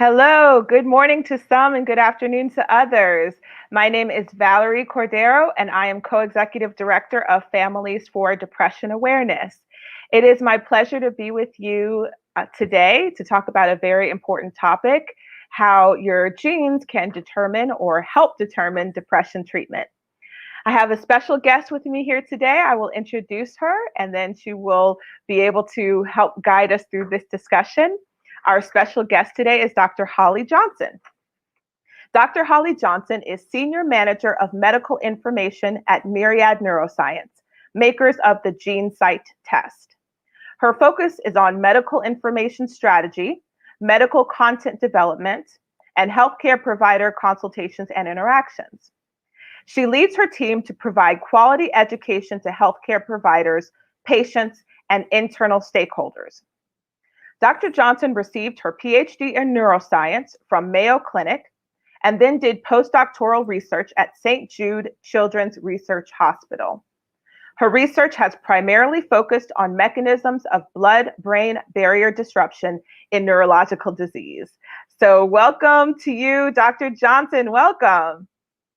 Hello, good morning to some and good afternoon to others. My name is Valerie Cordero, and I am Co-Executive Director of Families for Depression Awareness. It is my pleasure to be with you today to talk about a very important topic, how your genes can determine or help determine depression treatment. I have a special guest with me here today. I will introduce her, and then she will be able to help guide us through this discussion. Our special guest today is Dr. Holly Johnson. Dr. Holly Johnson is Senior Manager of Medical Information at Myriad Neuroscience, makers of the GeneSight test. Her focus is on medical information strategy, medical content development, and healthcare provider consultations and interactions. She leads her team to provide quality education to healthcare providers, patients, and internal stakeholders. Dr. Johnson received her Ph.D. in neuroscience from Mayo Clinic and then did postdoctoral research at St. Jude Children's Research Hospital. Her research has primarily focused on mechanisms of blood-brain barrier disruption in neurological disease. So welcome to you, Dr. Johnson. Welcome.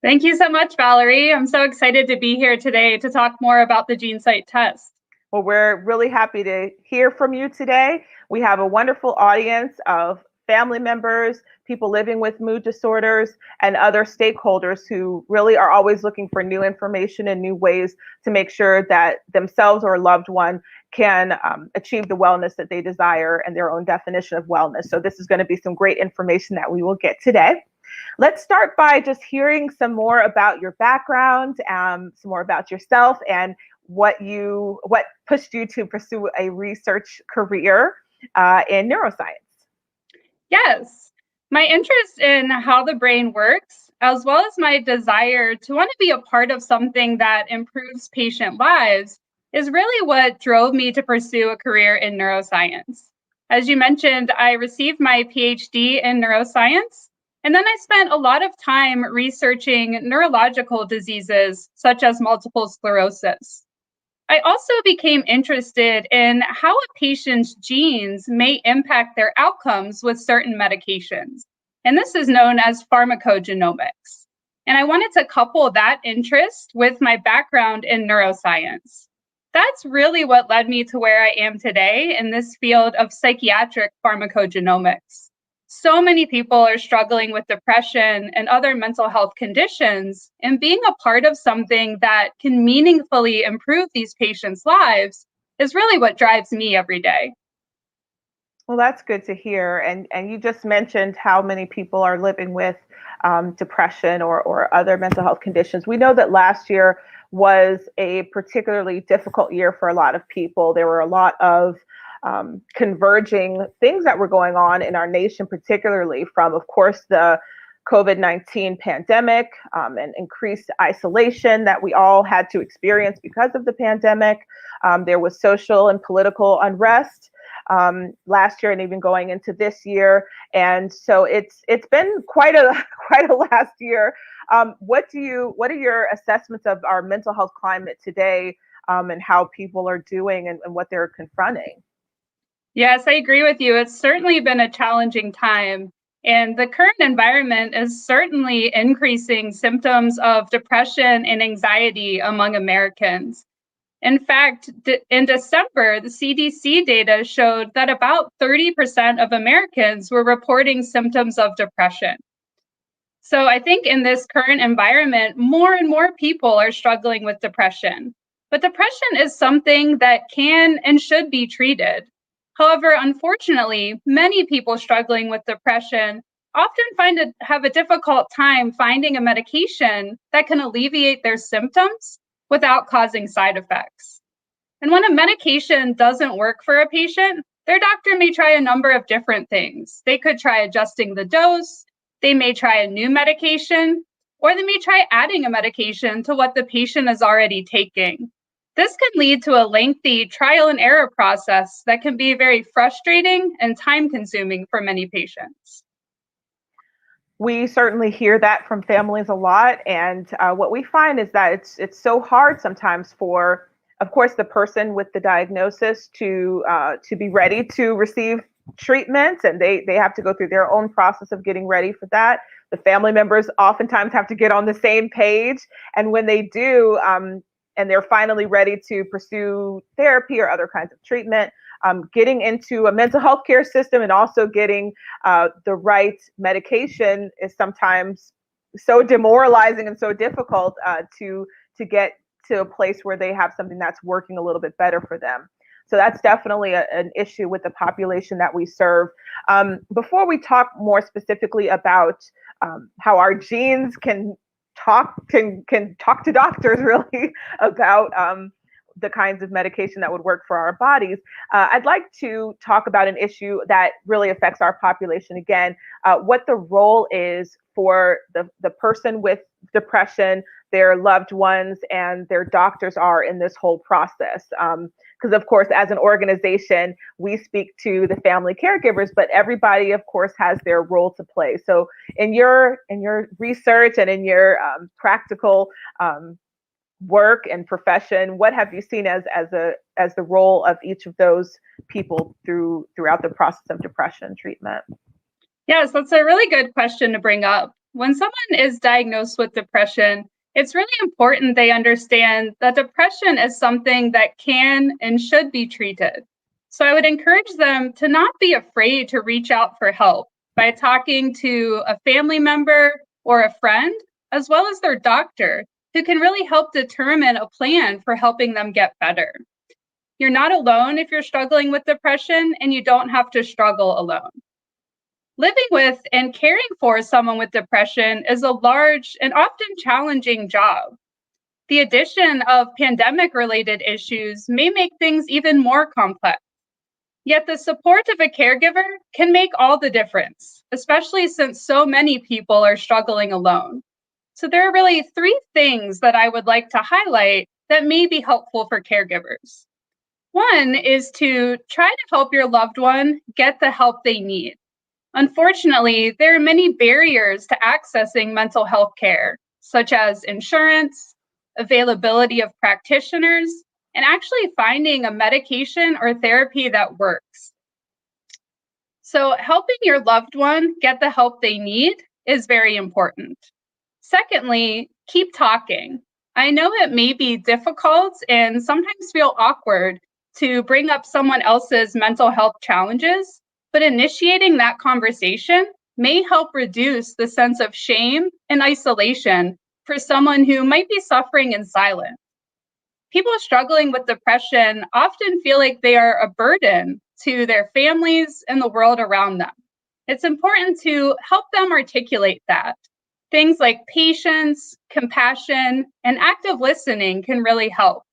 Thank you so much, Valerie. I'm so excited to be here today to talk more about the GeneSight test. Well, we're really happy to hear from you today. We have a wonderful audience of family members, people living with mood disorders, and other stakeholders who really are always looking for new information and new ways to make sure that themselves or a loved one can achieve the wellness that they desire and their own definition of wellness. So this is going to be some great information that we will get today. Let's start by just hearing some more about your background, some more about yourself, and what pushed you to pursue a research career in neuroscience. Yes, my interest in how the brain works, as well as my desire to want to be a part of something that improves patient lives, is really what drove me to pursue a career in neuroscience. As you mentioned, I received my PhD in neuroscience, and then I spent a lot of time researching neurological diseases such as multiple sclerosis. I also became interested in how a patient's genes may impact their outcomes with certain medications. And this is known as pharmacogenomics. And I wanted to couple that interest with my background in neuroscience. That's really what led me to where I am today in this field of psychiatric pharmacogenomics. So many people are struggling with depression and other mental health conditions, and being a part of something that can meaningfully improve these patients' lives is really what drives me every day. Well, that's good to hear. And you just mentioned how many people are living with depression or other mental health conditions. We know that last year was a particularly difficult year for a lot of people. There were a lot of converging things that were going on in our nation, particularly from, of course, the COVID-19 pandemic and increased isolation that we all had to experience because of the pandemic. There was social and political unrest last year and even going into this year. And so it's been quite a last year. What are your assessments of our mental health climate today and how people are doing and what they're confronting? Yes, I agree with you. It's certainly been a challenging time. And the current environment is certainly increasing symptoms of depression and anxiety among Americans. In fact, in December, the CDC data showed that about 30% of Americans were reporting symptoms of depression. So I think in this current environment, more and more people are struggling with depression. But depression is something that can and should be treated. However, unfortunately, many people struggling with depression often have a difficult time finding a medication that can alleviate their symptoms without causing side effects. And when a medication doesn't work for a patient, their doctor may try a number of different things. They could try adjusting the dose, they may try a new medication, or they may try adding a medication to what the patient is already taking. This can lead to a lengthy trial and error process that can be very frustrating and time-consuming for many patients. We certainly hear that from families a lot, and what we find is that it's so hard sometimes for, of course, the person with the diagnosis to be ready to receive treatments, and they have to go through their own process of getting ready for that. The family members oftentimes have to get on the same page, and when they do, and they're finally ready to pursue therapy or other kinds of treatment, getting into a mental health care system and also getting the right medication is sometimes so demoralizing and so difficult to get to a place where they have something that's working a little bit better for them. So that's definitely an issue with the population that we serve. Before we talk more specifically about how our genes can talk to doctors really about the kinds of medication that would work for our bodies, I'd like to talk about an issue that really affects our population again, what the role is for the person with depression, their loved ones, and their doctors are in this whole process. Because of course, as an organization, we speak to the family caregivers, but everybody, of course, has their role to play. So in your research and in your practical work and profession, what have you seen as the role of each of those people throughout the process of depression treatment? Yes, that's a really good question to bring up. When someone is diagnosed with depression, it's really important they understand that depression is something that can and should be treated. So I would encourage them to not be afraid to reach out for help by talking to a family member or a friend, as well as their doctor, who can really help determine a plan for helping them get better. You're not alone if you're struggling with depression, and you don't have to struggle alone. Living with and caring for someone with depression is a large and often challenging job. The addition of pandemic-related issues may make things even more complex. Yet the support of a caregiver can make all the difference, especially since so many people are struggling alone. So there are really three things that I would like to highlight that may be helpful for caregivers. One is to try to help your loved one get the help they need. Unfortunately, there are many barriers to accessing mental health care, such as insurance, availability of practitioners, and actually finding a medication or therapy that works. So helping your loved one get the help they need is very important. Secondly, keep talking. I know it may be difficult and sometimes feel awkward to bring up someone else's mental health challenges, but initiating that conversation may help reduce the sense of shame and isolation for someone who might be suffering in silence. People struggling with depression often feel like they are a burden to their families and the world around them. It's important to help them articulate that. Things like patience, compassion, and active listening can really help.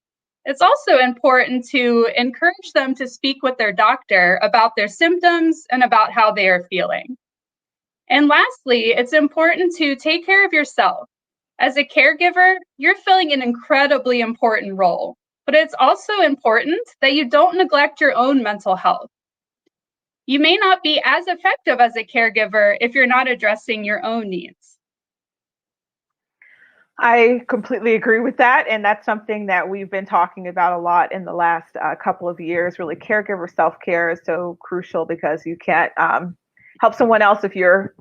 It's also important to encourage them to speak with their doctor about their symptoms and about how they are feeling. And lastly, it's important to take care of yourself. As a caregiver, you're filling an incredibly important role, but it's also important that you don't neglect your own mental health. You may not be as effective as a caregiver if you're not addressing your own needs. I completely agree with that. And that's something that we've been talking about a lot in the last couple of years. Really, caregiver self-care is so crucial because you can't help someone else if you're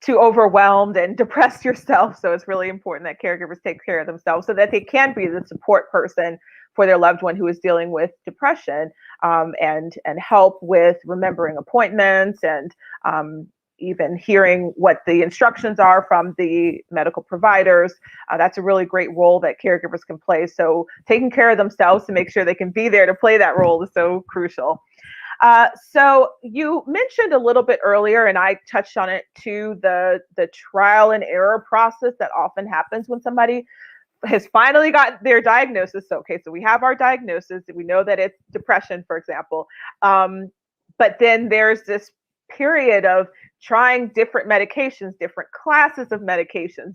too overwhelmed and depressed yourself. So it's really important that caregivers take care of themselves so that they can be the support person for their loved one who is dealing with depression, and help with remembering appointments and even hearing what the instructions are from the medical providers. That's a really great role that caregivers can play. So taking care of themselves to make sure they can be there to play that role is so crucial. So you mentioned a little bit earlier, and I touched on it too, the trial and error process that often happens when somebody has finally got their diagnosis. Okay, so we have our diagnosis, we know that it's depression, for example. But then there's this period of trying different medications, different classes of medications,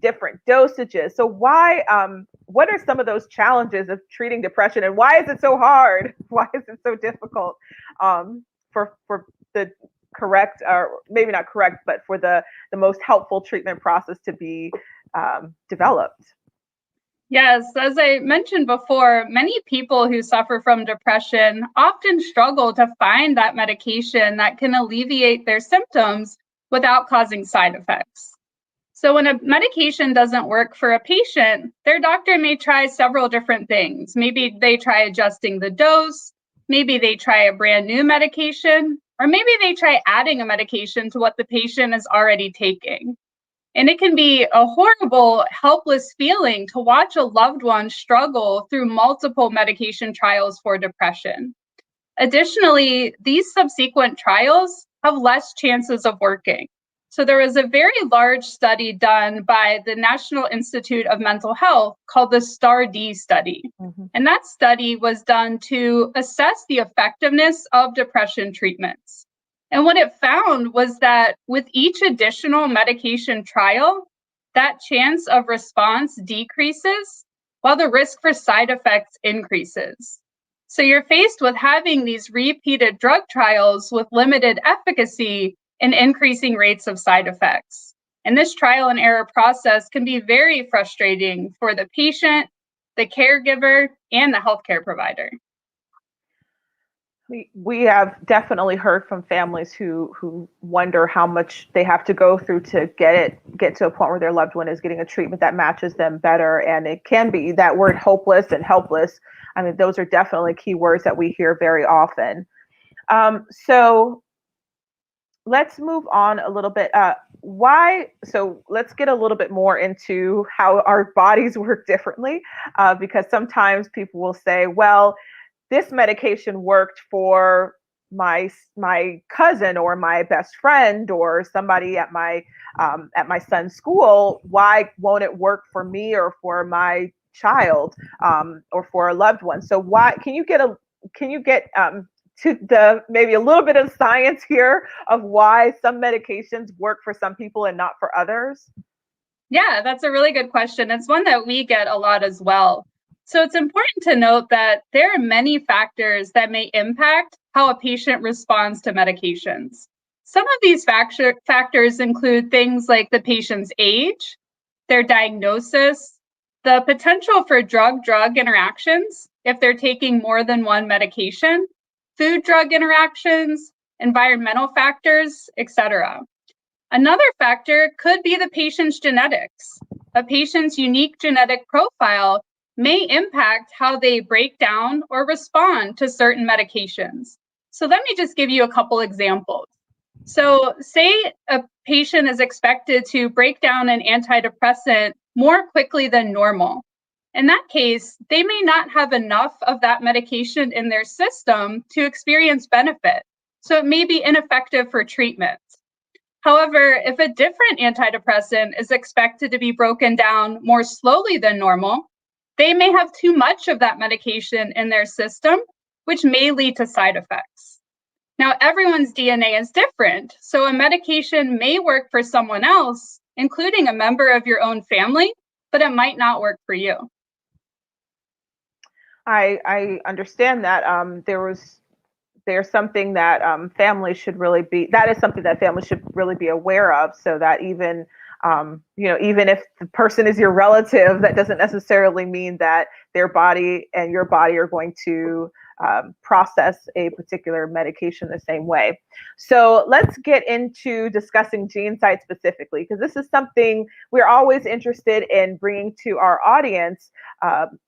different dosages. So what are some of those challenges of treating depression, and why is it so hard? Why is it so difficult for the correct, or maybe not correct, but for the most helpful treatment process to be developed? Yes, as I mentioned before, many people who suffer from depression often struggle to find that medication that can alleviate their symptoms without causing side effects. So, when a medication doesn't work for a patient, their doctor may try several different things. Maybe they try adjusting the dose, maybe they try a brand new medication, or maybe they try adding a medication to what the patient is already taking. And it can be a horrible, helpless feeling to watch a loved one struggle through multiple medication trials for depression. Additionally, these subsequent trials have less chances of working. So there was a very large study done by the National Institute of Mental Health called the STAR-D study. Mhm. And that study was done to assess the effectiveness of depression treatments. And what it found was that with each additional medication trial, that chance of response decreases while the risk for side effects increases. So you're faced with having these repeated drug trials with limited efficacy and increasing rates of side effects. And this trial and error process can be very frustrating for the patient, the caregiver, and the healthcare provider. We have definitely heard from families who wonder how much they have to go through to get to a point where their loved one is getting a treatment that matches them better. And it can be that word hopeless and helpless. I mean, those are definitely key words that we hear very often. So let's move on a little bit. So let's get a little bit more into how our bodies work differently, because sometimes people will say, well, this medication worked for my cousin or my best friend or somebody at my son's school. Why won't it work for me or for my child, or for a loved one? So why can you get to the maybe a little bit of science here of why some medications work for some people and not for others? Yeah, that's a really good question. It's one that we get a lot as well. So it's important to note that there are many factors that may impact how a patient responds to medications. Some of these factors include things like the patient's age, their diagnosis, the potential for drug-drug interactions if they're taking more than one medication, food-drug interactions, environmental factors, etc. Another factor could be the patient's genetics. A patient's unique genetic profile may impact how they break down or respond to certain medications. So let me just give you a couple examples. So say a patient is expected to break down an antidepressant more quickly than normal. In that case, they may not have enough of that medication in their system to experience benefit. So it may be ineffective for treatment. However, if a different antidepressant is expected to be broken down more slowly than normal, they may have too much of that medication in their system, which may lead to side effects. Now, everyone's DNA is different, so a medication may work for someone else, including a member of your own family, but it might not work for you. I understand that. There's something that families should really be, that is something that families should really be aware of, so that even even if the person is your relative, that doesn't necessarily mean that their body and your body are going to process a particular medication the same way. So let's get into discussing GeneSight specifically, because this is something we're always interested in bringing to our audience,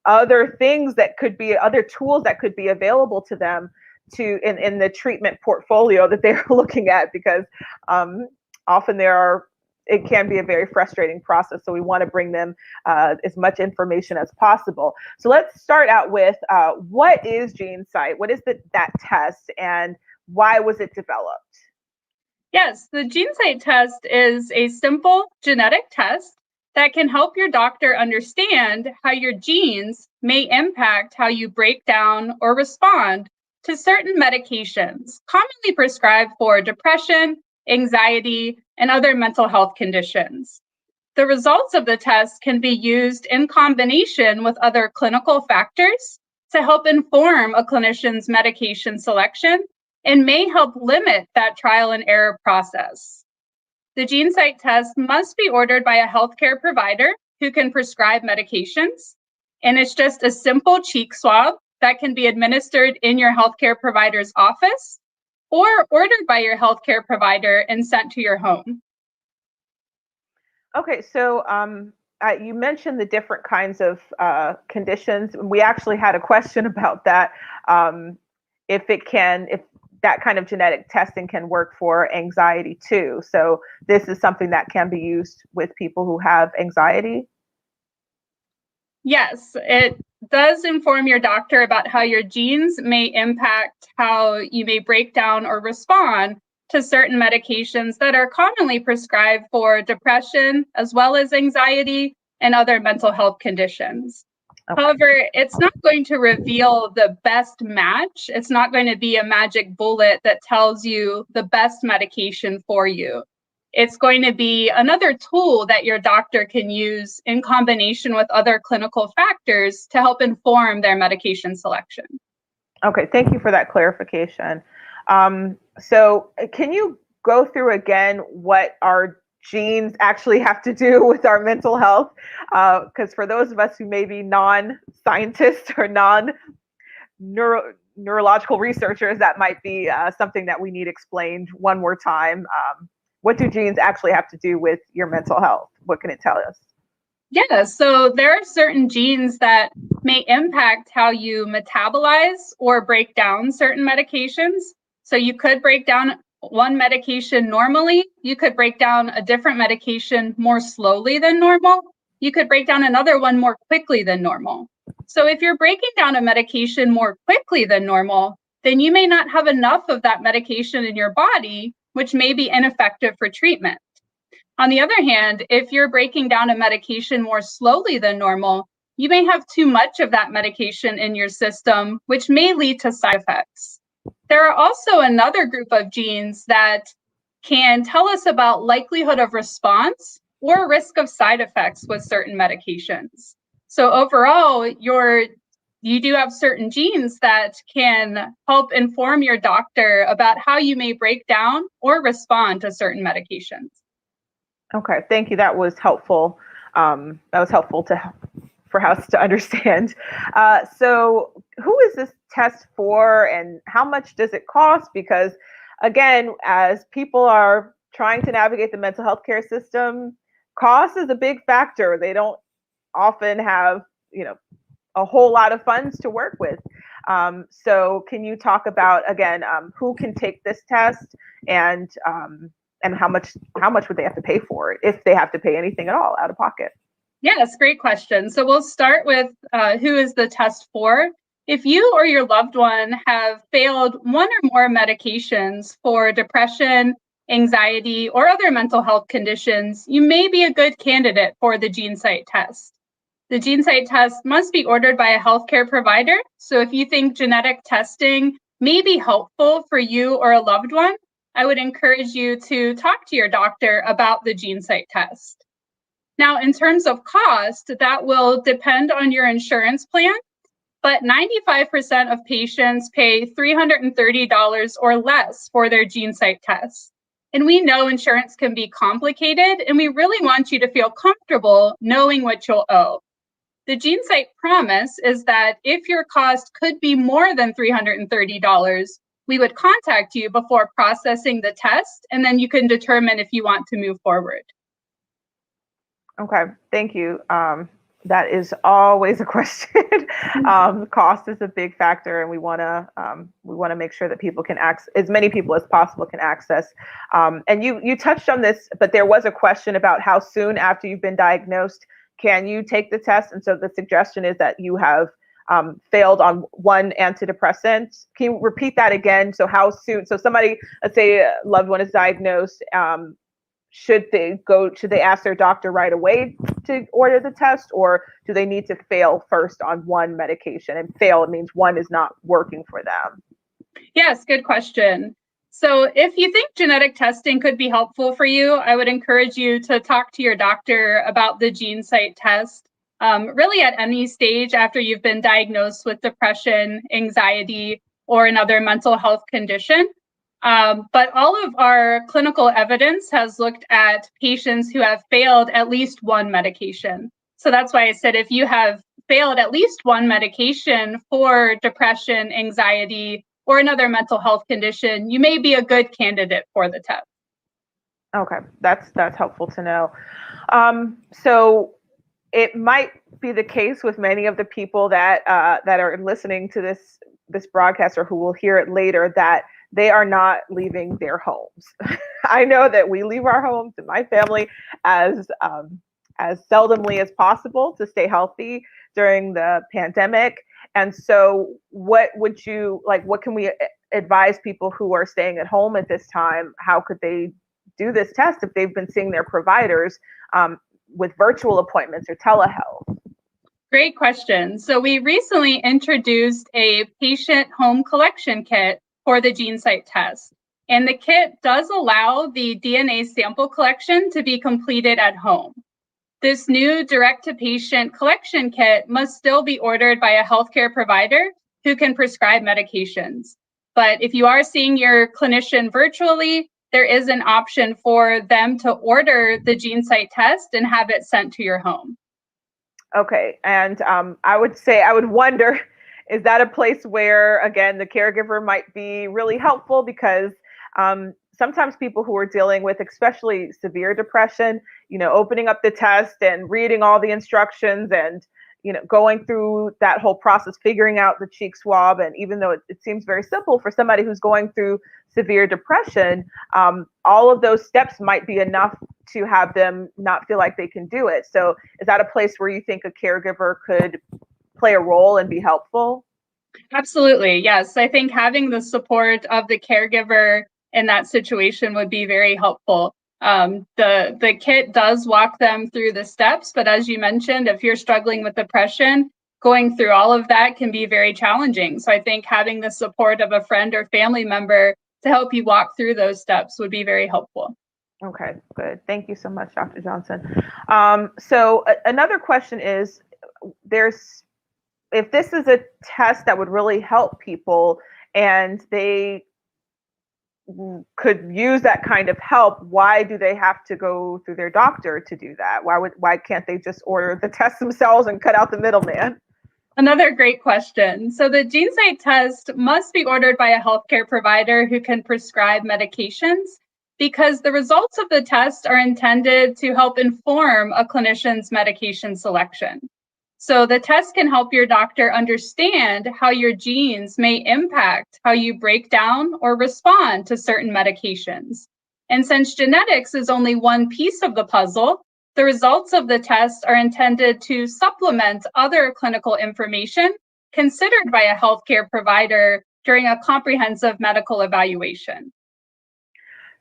other things that could be, other tools that could be available to them in the treatment portfolio that they're looking at, because often it can be a very frustrating process. So we want to bring them as much information as possible. So let's start out with what is GeneSight? What is that test, and why was it developed? Yes, the GeneSight test is a simple genetic test that can help your doctor understand how your genes may impact how you break down or respond to certain medications commonly prescribed for depression, anxiety, and other mental health conditions. The results of the test can be used in combination with other clinical factors to help inform a clinician's medication selection and may help limit that trial and error process. The GeneSight test must be ordered by a healthcare provider who can prescribe medications. And it's just a simple cheek swab that can be administered in your healthcare provider's office or ordered by your healthcare provider and sent to your home. Okay, so you mentioned the different kinds of conditions. We actually had a question about that. If that kind of genetic testing can work for anxiety too. So this is something that can be used with people who have anxiety. Yes, it does inform your doctor about how your genes may impact how you may break down or respond to certain medications that are commonly prescribed for depression, as well as anxiety and other mental health conditions. Okay. However, it's not going to reveal the best match. It's not going to be a magic bullet that tells you the best medication for you. It's going to be another tool that your doctor can use in combination with other clinical factors to help inform their medication selection. Okay, thank you for that clarification. So can you go through again what our genes actually have to do with our mental health? Because for those of us who may be non-scientists or neurological researchers, that might be something that we need explained one more time. What do genes actually have to do with your mental health? What can it tell us? Yeah, so there are certain genes that may impact how you metabolize or break down certain medications. So you could break down one medication normally. You could break down a different medication more slowly than normal. You could break down another one more quickly than normal. So if you're breaking down a medication more quickly than normal, then you may not have enough of that medication in your body, which may be ineffective for treatment. On the other hand, if you're breaking down a medication more slowly than normal, you may have too much of that medication in your system, which may lead to side effects. There are also another group of genes that can tell us about likelihood of response or risk of side effects with certain medications. So overall, you do have certain genes that can help inform your doctor about how you may break down or respond to certain medications. Okay, thank you. That was helpful. For us to understand. So who is this test for and how much does it cost? Because again, as people are trying to navigate the mental health care system, cost is a big factor. They don't often have, a whole lot of funds to work with. So can you talk about, again, who can take this test and how much would they have to pay for it, if they have to pay anything at all out of pocket? Yes, great question. So we'll start with who is the test for. If you or your loved one have failed one or more medications for depression, anxiety, or other mental health conditions, you may be a good candidate for the GeneSight test. The GeneSight test must be ordered by a healthcare provider. So if you think genetic testing may be helpful for you or a loved one, I would encourage you to talk to your doctor about the GeneSight test. Now, in terms of cost, that will depend on your insurance plan, but 95% of patients pay $330 or less for their GeneSight test. And we know insurance can be complicated, and we really want you to feel comfortable knowing what you'll owe. The GeneSight promise is that if your cost could be more than $330, we would contact you before processing the test, and then you can determine if you want to move forward. Okay, thank you. That is always a question. Cost is a big factor, and we want to make sure that people can access, as many people as possible can access. And you touched on this, but there was a question about how soon after you've been diagnosed can you take the test. And so the suggestion is that you have failed on one antidepressant. Can you repeat that again? So how soon? So somebody, let's say a loved one is diagnosed. Should they ask their doctor right away to order the test, or do they need to fail first on one medication? And fail, it means one is not working for them. Yes, good question. So if you think genetic testing could be helpful for you, I would encourage you to talk to your doctor about the GeneSight test, really at any stage after you've been diagnosed with depression, anxiety, or another mental health condition. But all of our clinical evidence has looked at patients who have failed at least one medication. So that's why I said if you have failed at least one medication for depression, anxiety, or another mental health condition, you may be a good candidate for the test. Okay, that's helpful to know. So it might be the case with many of the people that are listening to this broadcast or who will hear it later that they are not leaving their homes. I know that we leave our homes in my family as seldomly as possible to stay healthy during the pandemic. And so, what would you like? What can we advise people who are staying at home at this time? How could they do this test if they've been seeing their providers with virtual appointments or telehealth? Great question. So we recently introduced a patient home collection kit for the GeneSight test. And the kit does allow the DNA sample collection to be completed at home. This new direct-to-patient collection kit must still be ordered by a healthcare provider who can prescribe medications. But if you are seeing your clinician virtually, there is an option for them to order the GeneSight test and have it sent to your home. Okay, and I would wonder, is that a place where, again, the caregiver might be really helpful because sometimes people who are dealing with especially severe depression, opening up the test and reading all the instructions and, going through that whole process, figuring out the cheek swab. And even though it seems very simple for somebody who's going through severe depression, all of those steps might be enough to have them not feel like they can do it. So is that a place where you think a caregiver could play a role and be helpful? Absolutely. Yes. I think having the support of the caregiver in that situation would be very helpful. The kit does walk them through the steps, but as you mentioned, if you're struggling with depression, going through all of that can be very challenging. So I think having the support of a friend or family member to help you walk through those steps would be very helpful. Okay, good. Thank you so much, Dr. Johnson. Another question is, if this is a test that would really help people and they could use that kind of help, why do they have to go through their doctor to do that? Why can't they just order the test themselves and cut out the middleman? Another great question. So the GeneSight test must be ordered by a healthcare provider who can prescribe medications because the results of the test are intended to help inform a clinician's medication selection. So the test can help your doctor understand how your genes may impact how you break down or respond to certain medications. And since genetics is only one piece of the puzzle, the results of the test are intended to supplement other clinical information considered by a healthcare provider during a comprehensive medical evaluation.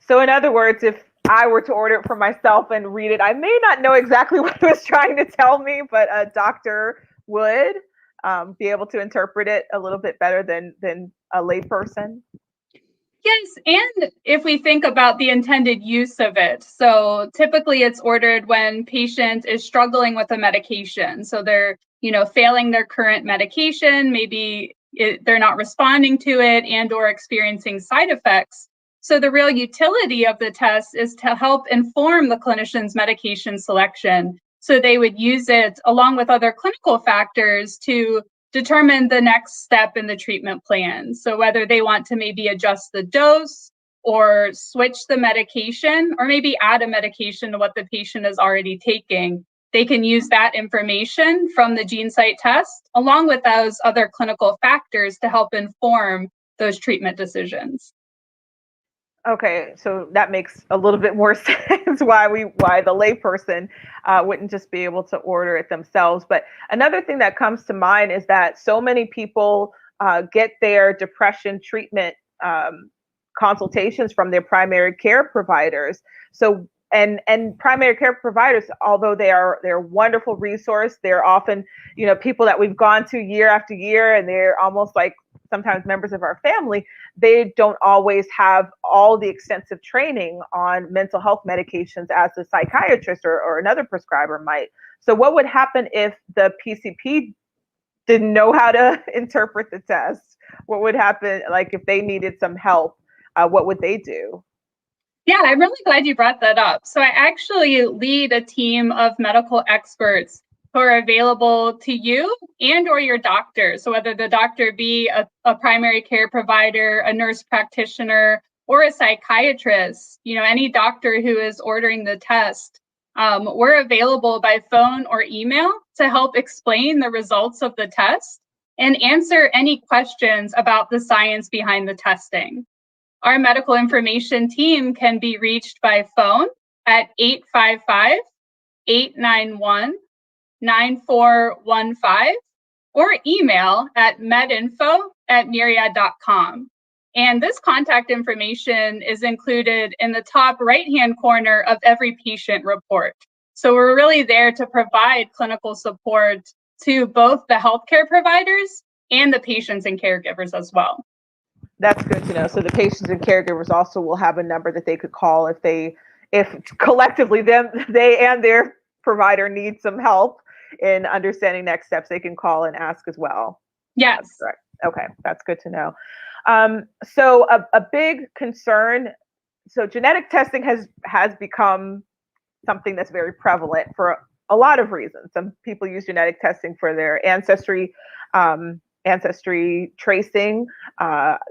So in other words, if I were to order it for myself and read it, I may not know exactly what it was trying to tell me, but a doctor would be able to interpret it a little bit better than a layperson. Yes, and if we think about the intended use of it, so typically it's ordered when patient is struggling with a medication. So they're, failing their current medication, maybe they're not responding to it and or experiencing side effects. So the real utility of the test is to help inform the clinician's medication selection. So they would use it along with other clinical factors to determine the next step in the treatment plan. So whether they want to maybe adjust the dose or switch the medication or maybe add a medication to what the patient is already taking, they can use that information from the GeneSight test along with those other clinical factors to help inform those treatment decisions. Okay, so that makes a little bit more sense why the layperson wouldn't just be able to order it themselves. But another thing that comes to mind is that so many people get their depression treatment consultations from their primary care providers. So and primary care providers, although they're a wonderful resource, they're often people that we've gone to year after year, and they're almost like sometimes members of our family. They don't always have all the extensive training on mental health medications as a psychiatrist or another prescriber might. So what would happen if the PCP didn't know how to interpret the test? What would happen, like if they needed some help, what would they do? Yeah, I'm really glad you brought that up. So I actually lead a team of medical experts who are available to you and or your doctor. So whether the doctor be a primary care provider, a nurse practitioner, or a psychiatrist, any doctor who is ordering the test, we're available by phone or email to help explain the results of the test and answer any questions about the science behind the testing. Our medical information team can be reached by phone at 855-891-9415 or email at medinfo@myriad.com. And this contact information is included in the top right-hand corner of every patient report. So we're really there to provide clinical support to both the healthcare providers and the patients and caregivers as well. That's good to know. So the patients and caregivers also will have a number that they could call if collectively they and their provider need some help in understanding next steps. They can call and ask as well. Yes. Correct. Okay, that's good to know. So a big concern. So genetic testing has become something that's very prevalent for a lot of reasons. Some people use genetic testing for their ancestry tracing,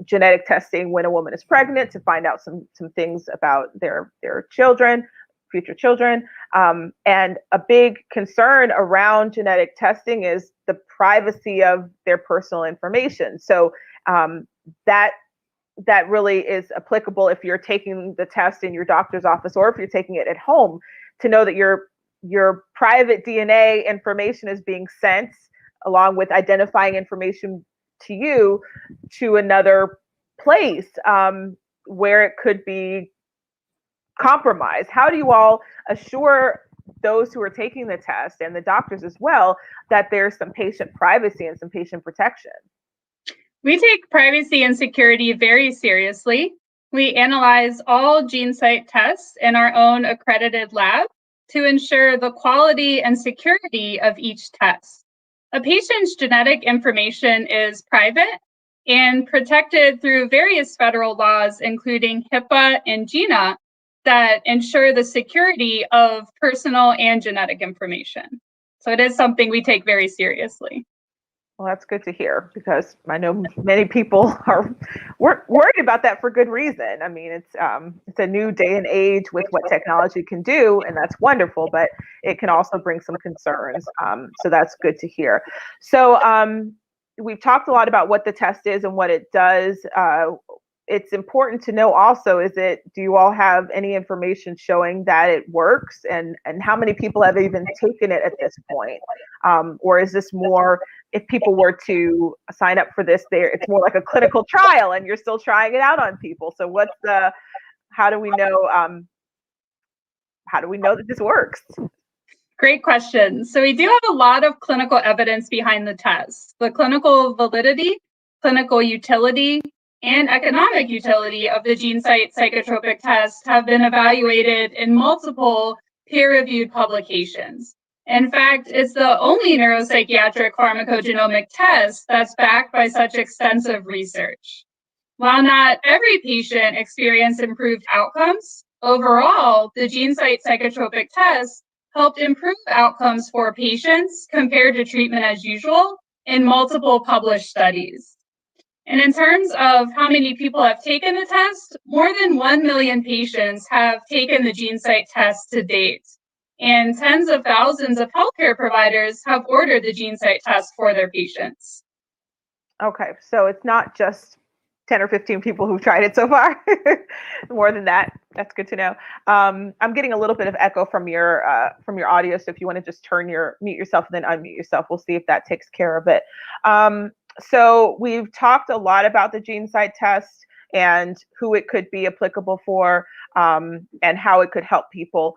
genetic testing when a woman is pregnant to find out some things about their children, future children. And a big concern around genetic testing is the privacy of their personal information. So that really is applicable if you're taking the test in your doctor's office or if you're taking it at home, to know that your private DNA information is being sent along with identifying information to you to another place where it could be compromised. How do you all assure those who are taking the test and the doctors as well that there's some patient privacy and some patient protection? We take privacy and security very seriously. We analyze all GeneSight tests in our own accredited lab to ensure the quality and security of each test. A patient's genetic information is private and protected through various federal laws, including HIPAA and GINA, that ensure the security of personal and genetic information. So it is something we take very seriously. Well, that's good to hear, because I know many people are worried about that for good reason. I mean, it's a new day and age with what technology can do, and that's wonderful, but it can also bring some concerns. So that's good to hear. So we've talked a lot about what the test is and what it does. It's important to know also, do you all have any information showing that it works, and how many people have even taken it at this point? Or is this more, if people were to sign up for this, it's more like a clinical trial and you're still trying it out on people? So how do we know that this works? Great question. So we do have a lot of clinical evidence behind the test. The clinical validity, clinical utility, and economic utility of the GeneSight psychotropic test have been evaluated in multiple peer-reviewed publications. In fact, it's the only neuropsychiatric pharmacogenomic test that's backed by such extensive research. While not every patient experienced improved outcomes, overall, the GeneSight psychotropic test helped improve outcomes for patients compared to treatment as usual in multiple published studies. And in terms of how many people have taken the test, more than 1 million patients have taken the GeneSight test to date. And tens of thousands of healthcare providers have ordered the GeneSight test for their patients. Okay, so it's not just 10 or 15 people who've tried it so far. More than that. That's good to know. I'm getting a little bit of echo from your audio, so if you want to just mute yourself and then unmute yourself, we'll see if that takes care of it. So we've talked a lot about the GeneSight test and who it could be applicable for, and how it could help people.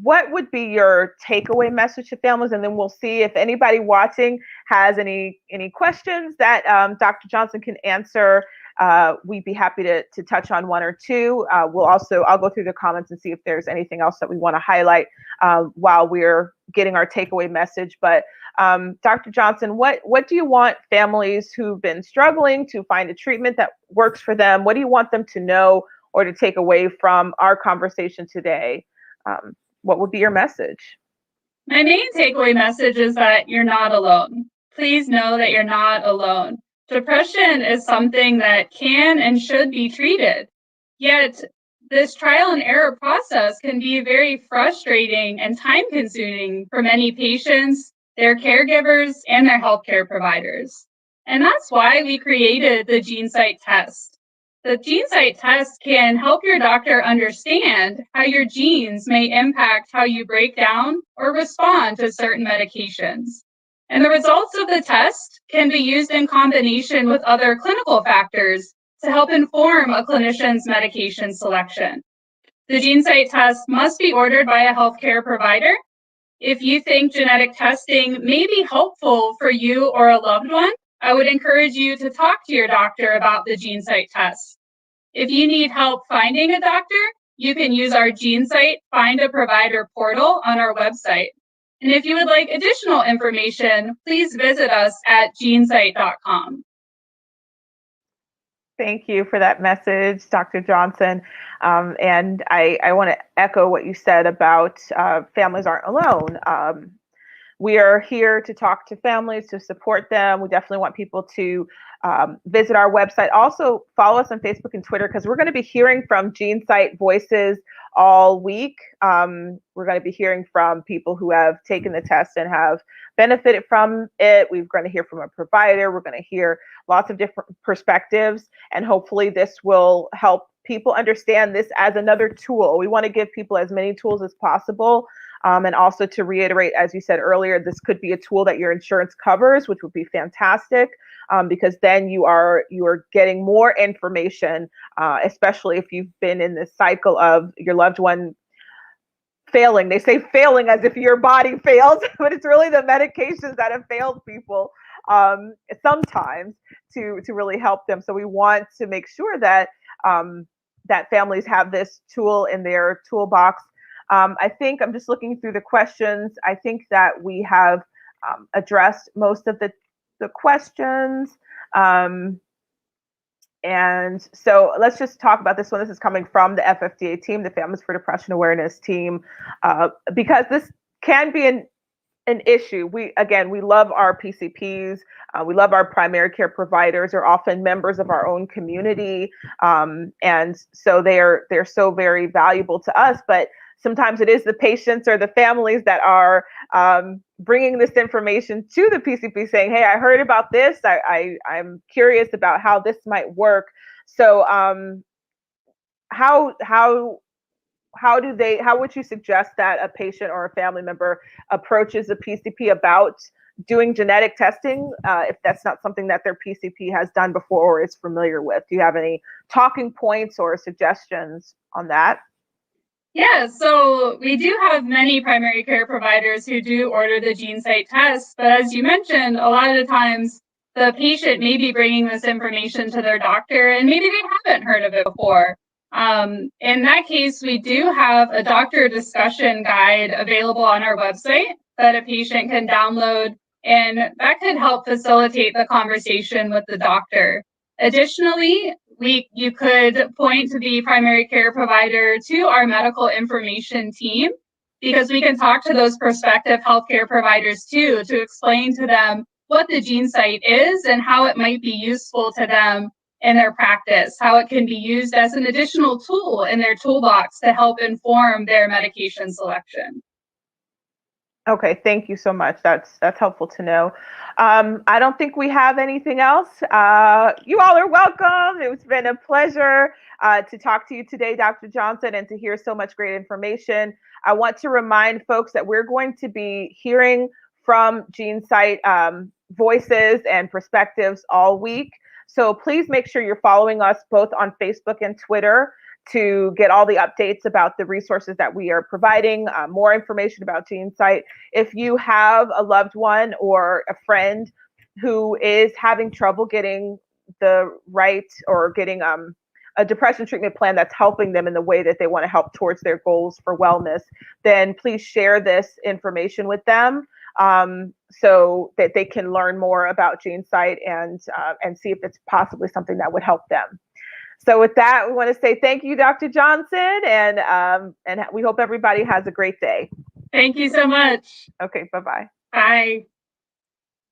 What would be your takeaway message to families? And then we'll see if anybody watching has any questions that Dr. Johnson can answer. We'd be happy to touch on one or two. I'll go through the comments and see if there's anything else that we want to highlight while we're getting our takeaway message. But Dr. Johnson, what do you want families who've been struggling to find a treatment that works for them? What do you want them to know or to take away from our conversation today? What would be your message? My main takeaway message is that you're not alone. Please know that you're not alone. Depression is something that can and should be treated. Yet, this trial and error process can be very frustrating and time consuming for many patients, their caregivers, and their healthcare providers. And that's why we created the GeneSight test. The GeneSight test can help your doctor understand how your genes may impact how you break down or respond to certain medications. And the results of the test can be used in combination with other clinical factors to help inform a clinician's medication selection. The GeneSight test must be ordered by a healthcare provider. If you think genetic testing may be helpful for you or a loved one, I would encourage you to talk to your doctor about the GeneSight test. If you need help finding a doctor, you can use our GeneSight Find a Provider portal on our website. And if you would like additional information, please visit us at genesight.com. Thank you for that message, Dr. Johnson. And I want to echo what you said about families aren't alone. We are here to talk to families, to support them. We definitely want people to visit our website. Also, follow us on Facebook and Twitter, because we're going to be hearing from GeneSight voices all week. We're going to be hearing from people who have taken the test and have benefited from it. We're going to hear from a provider. We're going to hear lots of different perspectives, and hopefully this will help people understand this as another tool. We want to give people as many tools as possible. And also to reiterate, as you said earlier, this could be a tool that your insurance covers, which would be fantastic, because then you are getting more information, especially if you've been in this cycle of your loved one failing. They say failing as if your body fails, but it's really the medications that have failed people sometimes to really help them. So we want to make sure that that families have this tool in their toolbox. I think I'm just looking through the questions. I think that we have addressed most of the questions. And so let's just talk about this one. This is coming from the FFDA team, the Families for Depression Awareness team, because this can be an issue. We love our PCPs. We love our primary care providers. They're often members of our own community, and so they're so very valuable to us. But sometimes it is the patients or the families that are bringing this information to the PCP, saying, "Hey, I heard about this. I'm curious about how this might work." So, how would you suggest that a patient or a family member approaches a PCP about doing genetic testing if that's not something that their PCP has done before or is familiar with? Do you have any talking points or suggestions on that? Yeah, so we do have many primary care providers who do order the GeneSight test, but as you mentioned, a lot of the times the patient may be bringing this information to their doctor and maybe they haven't heard of it before. In that case, we do have a doctor discussion guide available on our website that a patient can download, and that could help facilitate the conversation with the doctor. Additionally, you could point to the primary care provider to our medical information team, because we can talk to those prospective healthcare providers too to explain to them what the GeneSight is and how it might be useful to them in their practice, how it can be used as an additional tool in their toolbox to help inform their medication selection. Okay, thank you so much. That's helpful to know. I don't think we have anything else. You all are welcome. It's been a pleasure to talk to you today, Dr. Johnson, and to hear so much great information. I want to remind folks that we're going to be hearing from GeneSight voices and perspectives all week. So please make sure you're following us both on Facebook and Twitter to get all the updates about the resources that we are providing, more information about GeneSight. If you have a loved one or a friend who is having trouble getting the right or getting a depression treatment plan that's helping them in the way that they want to help towards their goals for wellness, then please share this information with them so that they can learn more about GeneSight and see if it's possibly something that would help them. So with that, we want to say thank you, Dr. Johnson, and we hope everybody has a great day. Thank you so much. Okay, bye-bye. Bye.